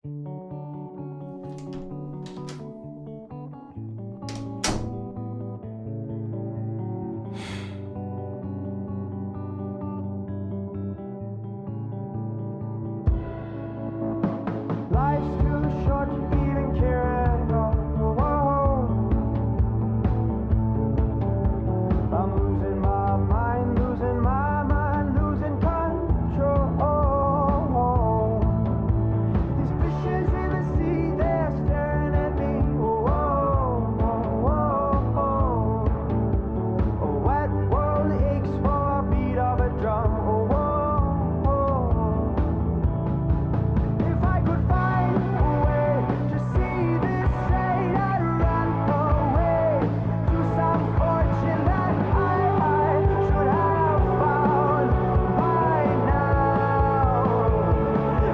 Life's too short to even care at all. I'm losing my mind, losing my mind, losing control. These fishes in the sea, they're staring at me. A wet world aches for a beat of a drum. If I could find a way to see this straight, I'd run away to some fortune that I should have found by now.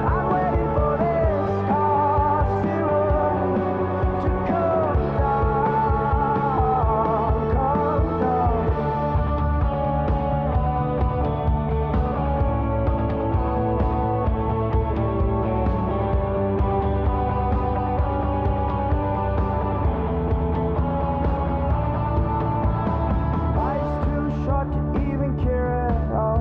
I'm waiting for this cough syrup to come down, come down. Life's too short to even care at all.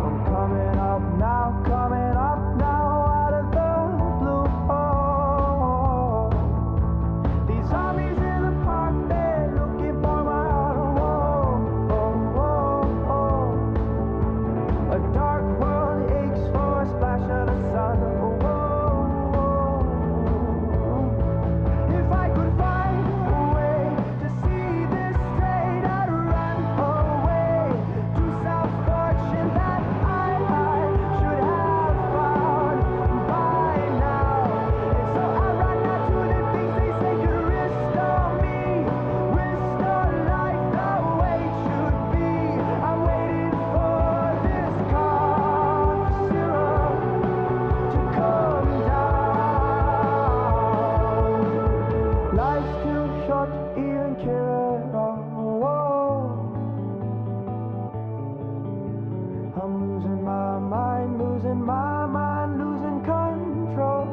I'm coming up now out of the blue. These zombies in the park, they're looking for my heart. A dark world aches for a splash of the sun. If I could find a way to see this straight, I'd run away to some fortune that I should have found by now. And so I run out to the things they say could restore me, restore life the way it should be. I'm waiting for this cough syrup to come down. Life's too short to even care at all. I'm losing my mind, losing my mind, losing control.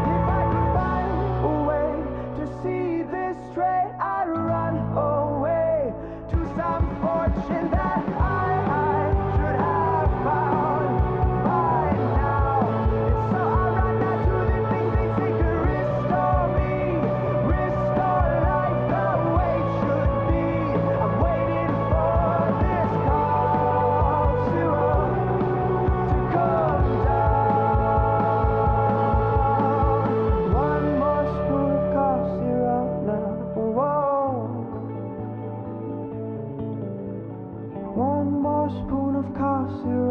If I could find a way to see this straight, I'd run away to some fortune that I should have found by now. And so I run out to the things they say could restore me, restore life the way it should be. I'm waiting for this cough syrup to come down. One more spoon of cough syrup now. One more spoon of cough syrup.